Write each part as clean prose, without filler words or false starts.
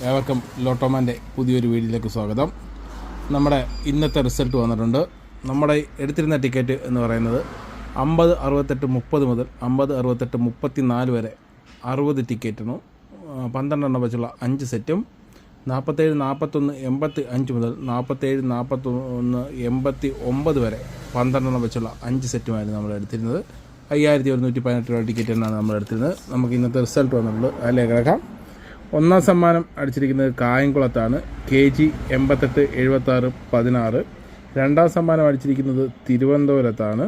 ഏവർക്കും ലോട്ടോമാൻ്റെ പുതിയൊരു വീഡിയോയിലേക്ക് സ്വാഗതം. നമ്മുടെ ഇന്നത്തെ റിസൾട്ട് വന്നിട്ടുണ്ട്. നമ്മുടെ എടുത്തിരുന്ന ടിക്കറ്റ് എന്ന് പറയുന്നത് 50, 68, 30 മുതൽ 50, 68, 34 വരെ 60 ടിക്കറ്റിനും 12 എണ്ണം വെച്ചുള്ള 5 സെറ്റും 47, 41, 85 മുതൽ 47, 41, 89 വരെ 12 എണ്ണം വെച്ചുള്ള 5 സെറ്റുമായിരുന്നു നമ്മൾ എടുത്തിരുന്നത്. 5118 രൂപ ടിക്കറ്റ് എന്നാണ് നമ്മൾ എടുത്തിരുന്നത്. നമുക്ക് ഇന്നത്തെ റിസൾട്ട് വന്നിട്ടുണ്ട്. അതിലേക്ക് കിടക്കാം. ഒന്നാം സമ്മാനം അടിച്ചിരിക്കുന്നത് കായംകുളത്താണ്, KG 88 76 16. രണ്ടാം സമ്മാനം അടിച്ചിരിക്കുന്നത് തിരുവനന്തപുരത്താണ്,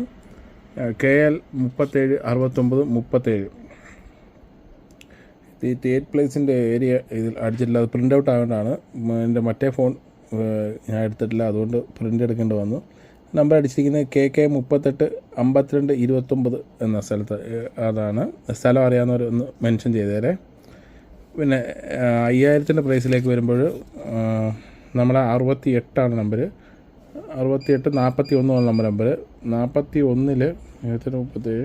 KL 37 69 37. ഈ തേർഡ് പ്ലേസിൻ്റെ ഏരിയ ഇതിൽ അടിച്ചിട്ടില്ല, അത് പ്രിൻ്റ് ഔട്ട് ആയതുകൊണ്ടാണ്. എൻ്റെ മറ്റേ ഫോൺ ഞാൻ എടുത്തിട്ടില്ല, അതുകൊണ്ട് പ്രിൻ്റ് എടുക്കേണ്ടി വന്നു. നമ്പർ അടിച്ചിരിക്കുന്നത് KK 38 52 29 എന്ന സ്ഥലത്ത്. അതാണ് സ്ഥലം അറിയാവുന്നവർ ഒന്ന് മെൻഷൻ ചെയ്തേരെ. പിന്നെ 5000 പ്രൈസിലേക്ക് വരുമ്പോൾ നമ്മുടെ 68 നമ്പർ, 68 41 നമ്പർ. 41 37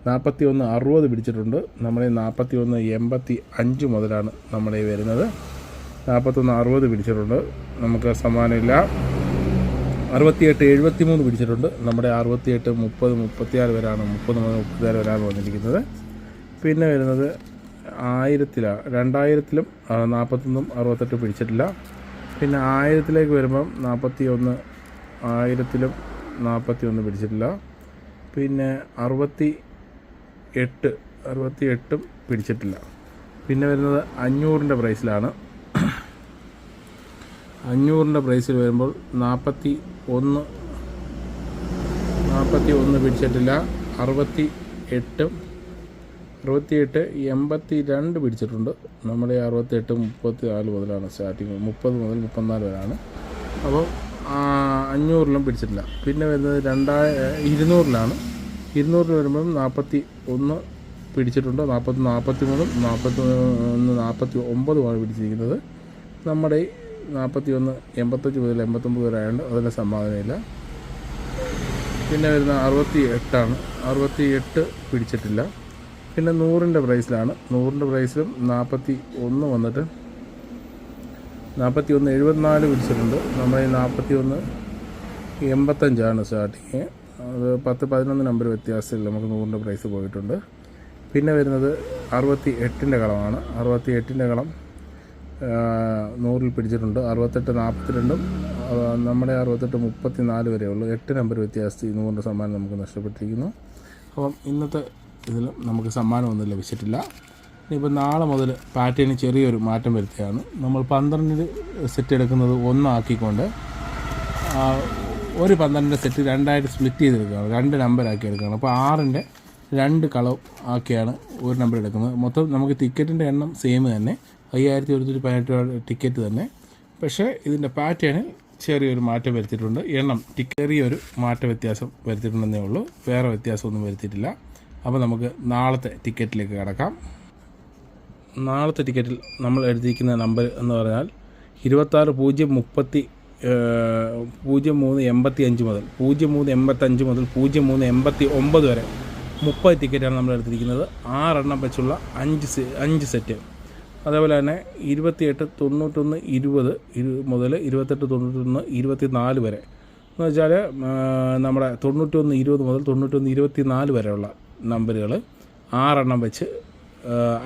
41 60 പിടിച്ചിട്ടുണ്ട്. നമ്മുടെ 41 85 മുതലാണ് നമ്മുടെ വരുന്നത്. 41 60 പിടിച്ചിട്ടുണ്ട്, നമുക്ക് സമ്മാനമില്ല. 68 73 പിടിച്ചിട്ടുണ്ട്. നമ്മുടെ 68 30 36 വരെയാണ്, 30 മുതൽ 36 വരെയാണ് വന്നിരിക്കുന്നത്. പിന്നെ വരുന്നത് 1000-ലാണ്. 2000-ലും 41 68 പിടിച്ചിട്ടില്ല. പിന്നെ 1000-ലേക്ക് വരുമ്പം 41, 1000-ലും 41 പിടിച്ചിട്ടില്ല. പിന്നെ 68 പിടിച്ചിട്ടില്ല. പിന്നെ വരുന്നത് 500 പ്രൈസിലാണ്. 500 പ്രൈസിൽ വരുമ്പോൾ 41 പിടിച്ചിട്ടില്ല. 68 82 പിടിച്ചിട്ടുണ്ട്. നമ്മുടെ 68 34 മുതലാണ് സ്റ്റാർട്ടിങ്, 30 മുതൽ 34 വരെയാണ്. അപ്പോൾ 500-ലും പിടിച്ചിട്ടില്ല. പിന്നെ വരുന്നത് 200-ലാണ്. 200 വരുമ്പം 41 പിടിച്ചിട്ടുണ്ട്. 40 43 41 49 പിടിച്ചിരിക്കുന്നത്. നമ്മുടെ 41 85 മുതൽ 89 വരെ ആയതുകൊണ്ട് അതിൻ്റെ സമ്മാനമില്ല. പിന്നെ വരുന്ന 68-ആണ്. 68 പിടിച്ചിട്ടില്ല. പിന്നെ 100 പ്രൈസിലാണ്. 100 പ്രൈസിലും 41 വന്നിട്ട് 41 74 പിടിച്ചിട്ടുണ്ട്. നമ്മുടെ 41 85 സ്റ്റാർട്ടിങ്. അത് 10-11 നമ്പർ വ്യത്യാസത്തിൽ നമുക്ക് 100 പ്രൈസ് പോയിട്ടുണ്ട്. പിന്നെ വരുന്നത് 68 കളമാണ്. 68 കളം 100 പിടിച്ചിട്ടുണ്ട്. 68 42 നമ്മുടെ 68 34 വരെയുള്ളൂ. 8 നമ്പർ വ്യത്യാസത്തിൽ 100 സമ്മാനം നമുക്ക് നഷ്ടപ്പെട്ടിരിക്കുന്നു. അപ്പം ഇന്നത്തെ ഇതിൽ നമുക്ക് സമ്മാനമൊന്നും ലഭിച്ചിട്ടില്ല. ഇനിയിപ്പോൾ നാളെ മുതൽ പാറ്റേണിൽ ചെറിയൊരു മാറ്റം വരുത്തുകയാണ്. നമ്മൾ 12 സെറ്റ് എടുക്കുന്നത് 1 ആക്കിക്കൊണ്ട് ഒരു 12 സെറ്റ് 2ആയിട്ട് സ്പ്ലിറ്റ് ചെയ്തെടുക്കുകയാണ്, 2 നമ്പറാക്കി എടുക്കുകയാണ്. അപ്പോൾ 6-ൻ്റെ 2 കളവ് ആക്കിയാണ് ഒരു നമ്പർ എടുക്കുന്നത്. മൊത്തം നമുക്ക് ടിക്കറ്റിൻ്റെ എണ്ണം സെയിം തന്നെ, 5118 രൂപ ടിക്കറ്റ് തന്നെ. പക്ഷേ ഇതിൻ്റെ പാറ്റേണിൽ ചെറിയൊരു മാറ്റം വരുത്തിയിട്ടുണ്ട്. എണ്ണം ചെറിയൊരു മാറ്റ വ്യത്യാസം വരുത്തിയിട്ടുണ്ടെന്നേ ഉള്ളൂ, വേറെ വ്യത്യാസമൊന്നും വരുത്തിയിട്ടില്ല. അപ്പോൾ നമുക്ക് നാളത്തെ ടിക്കറ്റിലേക്ക് കിടക്കാം. നാളത്തെ ടിക്കറ്റിൽ നമ്മൾ എഴുതിയിരിക്കുന്ന നമ്പർ എന്ന് പറഞ്ഞാൽ 26 0385 മുതൽ 0385 മുതൽ 0389 വരെ 30 ടിക്കറ്റാണ് നമ്മൾ എടുത്തിരിക്കുന്നത്. 6 എണ്ണം വെച്ചുള്ള 5 സെറ്റ്. അതേപോലെ തന്നെ 28 91 20 മുതൽ 28 91 24 വരെ എന്ന് വെച്ചാൽ നമ്മുടെ 91 20 മുതൽ 91 24 വരെയുള്ള നമ്പറുകൾ 6 എണ്ണം വെച്ച്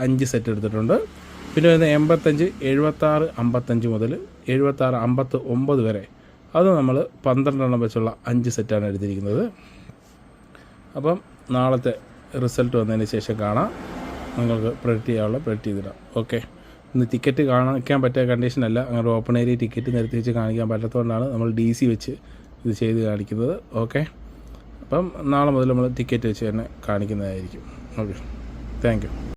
5 സെറ്റ് എടുത്തിട്ടുണ്ട്. പിന്നെ വരുന്ന 85 76 55 മുതൽ 76 59 വരെ, അത് നമ്മൾ 12 എണ്ണം വെച്ചുള്ള 5 സെറ്റാണ് എടുത്തിരിക്കുന്നത്. അപ്പം നാളത്തെ റിസൾട്ട് വന്നതിന് ശേഷം കാണാം. നിങ്ങൾക്ക് പ്രെഡിക്റ്റ് ചെയ്യാനുള്ള പ്രെഡിക്റ്റ് ചെയ്തിടാം. ഓക്കെ. ഇന്ന് ടിക്കറ്റ് കാണിക്കാൻ പറ്റിയ കണ്ടീഷനല്ല, അങ്ങനെ ഓപ്പൺ ഏരിയ ടിക്കറ്റ് നിരത്തി വെച്ച് കാണിക്കാൻ പറ്റാത്തതുകൊണ്ടാണ് നമ്മൾ DC വെച്ച് ഇത് ചെയ്ത് കാണിക്കുന്നത്. ഓക്കെ. അപ്പം നാളെ മുതൽ നമ്മൾ ടിക്കറ്റ് വെച്ച് തന്നെ കാണിക്കുന്നതായിരിക്കും. Okay, thank you.